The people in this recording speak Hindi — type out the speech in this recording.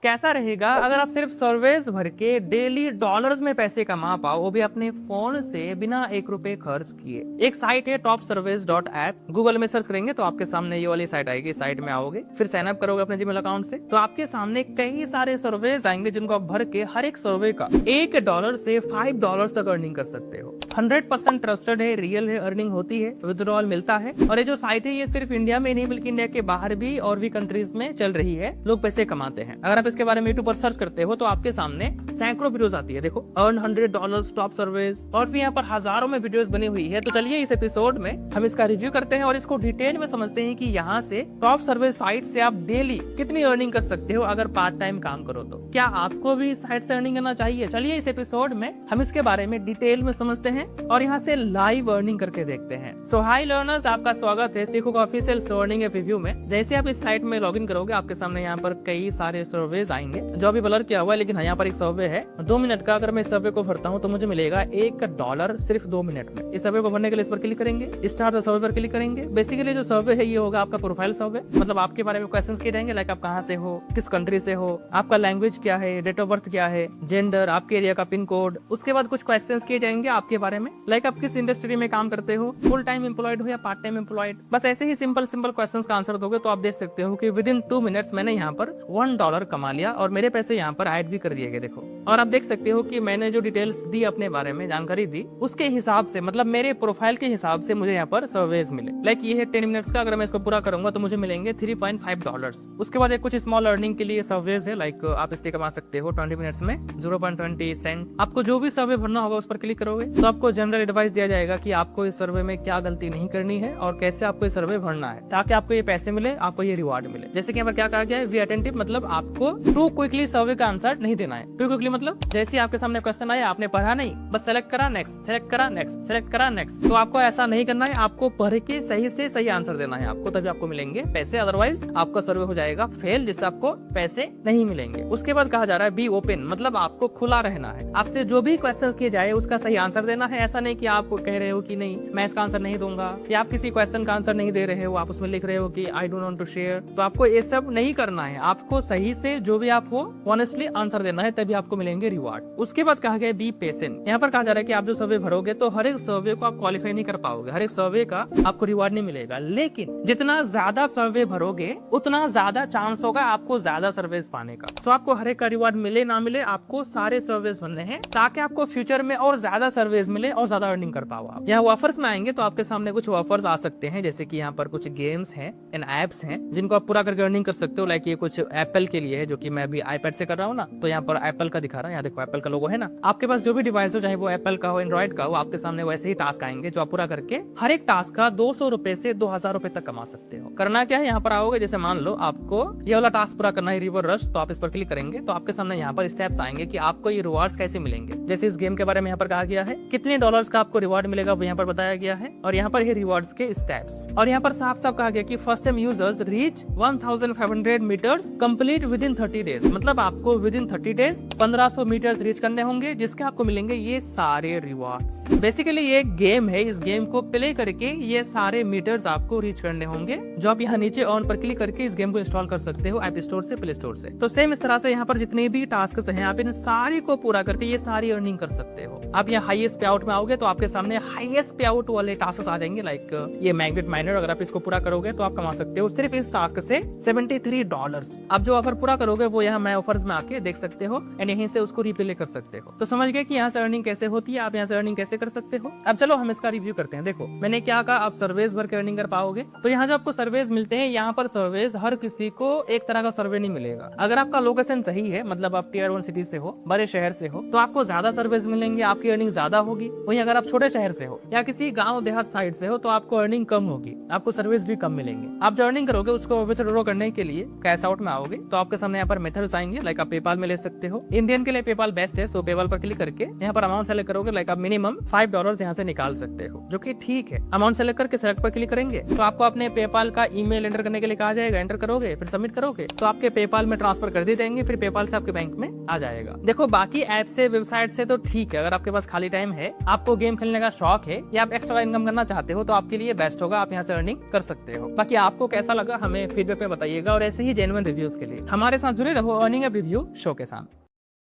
कैसा रहेगा अगर आप सिर्फ सर्वेस भर के डेली डॉलर्स में पैसे कमा पाओ, वो भी अपने फोन से बिना 1 रुपए खर्च किए। एक साइट है topsurveys.app, गूगल में सर्च करेंगे तो आपके सामने ये वाली साइट आएगी। साइट में आओगे, फिर साइन अप करोगे अपने जीमेल अकाउंट से, तो आपके सामने कई सारे सर्वेज आएंगे जिनको आप भर के हर एक सर्वे का $1 से $5 तक अर्निंग कर सकते हो। 100% ट्रस्टेड है, रियल है, अर्निंग होती है, विड्रॉल मिलता है। और ये जो साइट है ये सिर्फ इंडिया में नहीं बल्कि इंडिया के बाहर भी और भी कंट्रीज में चल रही है, लोग पैसे कमाते हैं। अगर आप इसके बारे में यूट्यूब पर सर्च करते हो तो आपके सामने सैकड़ों वीडियोस आती है। देखो, अर्न $100 टॉप सर्वेज, और भी यहाँ पर हजारों में वीडियोस बनी हुई है। तो चलिए इस एपिसोड में हम इसका रिव्यू करते हैं और इसको डिटेल में समझते हैं कि यहाँ से टॉप सर्वेज साइट से आप डेली कितनी अर्निंग कर सकते हो अगर पार्ट टाइम काम करो तो। क्या आपको भी इस साइट से अर्निंग करना चाहिए? चलिए इस एपिसोड में हम इसके बारे में डिटेल में समझते हैं और यहाँ से लाइव अर्निंग करके देखते हैं। सो हाई लर्नर्स, आपका स्वागत है सीखो का ऑफिशियल अर्निंग रिव्यू में। जैसे आप इस साइट में लॉगिन करोगे आपके सामने यहाँ पर कई सारे सर्वेज आएंगे जो अभी ब्लर किया हुआ है, लेकिन यहाँ पर एक सर्वे है 2 मिनट का। अगर मैं इस सर्वे को भरता हूँ तो मुझे मिलेगा $1 सिर्फ 2 मिनट में। इस सर्वे को भरने के लिए इस पर क्लिक करेंगे, स्टार्ट द सर्वे पर क्लिक करेंगे। बेसिकली जो सर्वे है ये होगा आपका प्रोफाइल सर्वे, मतलब आपके बारे में क्वेश्चंस किए जाएंगे, लाइक आप कहाँ से हो, किस कंट्री से हो, आपका लैंग्वेज क्या है, डेट ऑफ बर्थ क्या है, जेंडर, आपके एरिया का पिन कोड। उसके बाद कुछ क्वेश्चंस किए जाएंगे आपके बारे में, लाइक आप किस इंडस्ट्री में काम करते हो, फुल टाइम एम्प्लॉयड हो या पार्ट टाइम एम्प्लॉयड। बस ऐसे ही सिंपल क्वेश्चंस का आंसर दोगे तो आप देख सकते हो कि विद इन 2 मिनट्स मैंने यहाँ पर $1 कमा लिया और मेरे पैसे यहाँ पर ऐड भी कर दिए गए। देखो, और आप देख सकते हो कि मैंने जो डिटेल्स दी अपने बारे में, जानकारी दी, उसके हिसाब से, मतलब मेरे प्रोफाइल के हिसाब से मुझे यहाँ पर सर्वेज मिले। लाइक ये है 10 मिनट्स का, अगर मैं इसको पूरा करूंगा तो मुझे मिलेंगे $3.5। उसके बाद एक कुछ स्मॉल अर्निंग के लिए सर्वेज है, लाइक आप इससे कमा सकते हो 20 मिनट्स में 0.20 सेंट। आपको जो भी सर्वे भरना होगा उस पर क्लिक करोगे तो आपको जनरल एडवाइस दिया जाएगा कि आपको इस सर्वे में क्या गलती नहीं करनी है और कैसे आपको ये सर्वे भरना है ताकि आपको ये पैसे मिले, आपको ये रिवार्ड मिले। जैसे कि यहाँ पर क्या कहा गया है, वी अटेंटिव, मतलब आपको टू क्विकली सर्वे का आंसर नहीं देना है। टू क्विकली मतलब जैसे आपके सामने क्वेश्चन आया, आपने पढ़ा नहीं, बस सेलेक्ट करा नेक्स्ट, सेलेक्ट करा नेक्स्ट, सेलेक्ट करा नेक्स्ट। तो आपको ऐसा नहीं करना है, आपको पढ़ के सही से सही आंसर देना है आपको, तभी आपको मिलेंगे पैसे। अदरवाइज आपका सर्वे हो जाएगा फेल, जिससे आपको पैसे नहीं मिलेंगे। उसके बाद कहा जा रहा है बी ओपन, मतलब आपको खुला रहना है। आपसे जो भी क्वेश्चन किए जाए उसका सही आंसर देना है। ऐसा नहीं कि आप कह रहे हो कि नहीं मैं इसका आंसर नहीं दूंगा, या आप किसी क्वेश्चन का आंसर नहीं दे रहे हो, आप उसमें लिख रहे हो कि I don't want to share. तो आपको ये सब नहीं करना है, आपको सही से जो भी आप हो ऑनेस्टली आंसर देना है, तभी आपको मिलेंगे रिवार्ड। उसके बाद कहा गया बी पेशेंट। यहाँ पर कहा जा रहा है कि आप जो सर्वे भरोगे तो हर एक सर्वे को आप क्वालिफाई नहीं कर पाओगे, हर एक सर्वे का आपको रिवार्ड नहीं मिलेगा। लेकिन जितना ज्यादा सर्वे भरोगे उतना ज्यादा चांस होगा आपको ज्यादा सर्वेस पाने का। तो आपको हर एक का रिवार्ड मिले ना मिले, आपको सारे सर्वेस भरने हैं ताकि आपको फ्यूचर में और ज्यादा सर्वेस मिले और ज्यादा अर्निंग कर पाओ आप। यहाँ ऑफर्स में आएंगे तो आपके सामने कुछ ऑफर्स आ सकते हैं, जैसे कि यहाँ पर कुछ गेम्स हैं एंड एप्स हैं जिनको आप पूरा करके अर्निंग कर सकते हो। लाइक ये कुछ एप्पल के लिए है, जो कि मैं अभी आईपैड से कर रहा हूँ ना, तो यहाँ पर एप्पल का दिखा रहा है। यहाँ देखो एप्पल का लोगो है ना। आपके पास जो भी डिवाइस हो, चाहे वो एप्पल का हो, एंड्रॉइड का हो, आपके सामने वैसे ही टास्क आएंगे जो आप पूरा करके हर एक टास्क का $200 से $2000 तक कमा सकते हो। करना क्या है, यहाँ पर आओगे, जैसे मान लो आपको ये वाला टास्क पूरा करना है, रिवर रश, तो आप इस पर क्लिक करेंगे तो आपके सामने यहाँ पर स्टेप्स आएंगे कि आपको ये रिवार्ड्स कैसे मिलेंगे। जैसे इस गेम के बारे में यहाँ पर कहा गया है कितने डॉलर्स का आपको रिवार्ड मिलेगा वो यहाँ पर बताया गया है, और यहाँ पर ये रिवार्ड्स के स्टेप्स। और यहाँ पर साफ साफ कहा गया कि first time users reach 1500 meters complete within 30 days, मतलब आपको within 30 days 1500 meters reach करने होंगे, जिसके आपको मिलेंगे ये सारे रिवार्ड्स। बेसिकली ये एक गेम है, इस गेम को प्ले करके ये सारे मीटर्स आपको रीच करने होंगे, जो आप यहाँ नीचे ऑन पर क्लिक करके इस गेम को इंस्टॉल कर सकते हो ऐप स्टोर से, प्ले स्टोर से। तो सेम इस तरह से यहाँ पर जितने भी टास्क हैं आप इन सारी को पूरा करके ये सारी अर्निंग कर सकते हो। आप यहाँ हाईएस्ट पे आउट में आओगे तो आपके सामने हाईएस्ट पे आउट वाले टास्क आ जाएंगे, लाइक ये मैग्नेट माइनर। अगर आप इसको पूरा करोगे तो आप कमा सकते हो सिर्फ इस टास्क से $73। आप जो ऑफर पूरा करोगे वो यहाँ मैं ऑफर्स में आके देख सकते हो एंड यहीं से उसको रिप्ले कर सकते हो। तो समझ गए कि यहाँ से अर्निंग कैसे होती है, आप यहाँ से अर्निंग कैसे कर सकते हो। अब चलो हम इसका रिव्यू करते हैं। देखो मैंने क्या कहा, आप सर्वेज भर के अर्निंग कर पाओगे। तो यहाँ जो आपको सर्वेज मिलते हैं, यहाँ पर सर्वेज हर किसी को एक तरह का सर्वे नहीं मिलेगा। अगर आपका लोकेशन सही है, मतलब आप टियर 1 सिटी से हो, बड़े शहर से हो, तो आपको ज्यादा सर्वेज मिलेंगे, आपकी अर्निंग ज्यादा होगी। वहीं अगर आप छोटे शहर से हो या किसी गाँव देहात साइड से हो तो आपको अर्निंग कम होगी, आपको सर्विस भी कम मिलेंगे। आप जो अर्निंग करोगे उसको विथड्रॉ करने के लिए कैश आउट में आओगे तो आपके सामने यहाँ पर मेथड्स आएंगे, लाइक आप पेपाल में ले सकते हो, इंडियन इंडियन के लिए पेपाल बेस्ट है। सो पेपाल पर क्लिक करके यहाँ पर अमाउंट सेलेक्ट करोगे, लाइक आप मिनिमम $5 यहाँ से निकाल सकते हो, जो कि ठीक है। अमाउंट सेलेक्ट करके सेलेक्ट पर क्लिक करेंगे तो आपको अपने पेपाल का ईमेल एंटर करने के लिए कहा जाएगा। एंटर करोगे, फिर सबमिट करोगे तो आपके पेपाल में ट्रांसफर कर दिए जाएंगे, फिर पेपाल से आपके बैंक में आ जाएगा। देखो बाकी ऐप से, वेबसाइट से तो ठीक है, अगर आपके पास खाली टाइम है, आपको गेम खेलने का शौक है या आप एक्स्ट्रा इनकम करना चाहते हो तो आपके लिए बेस्ट होगा, आप यहाँ से अर्निंग कर सकते हो। बाकी आपको कैसा लगा हमें फीडबैक में बताइएगा, और ऐसे ही जेन्युइन रिव्यूज के लिए हमारे साथ जुड़े रहो अर्निंग एप रिव्यू शो के साथ।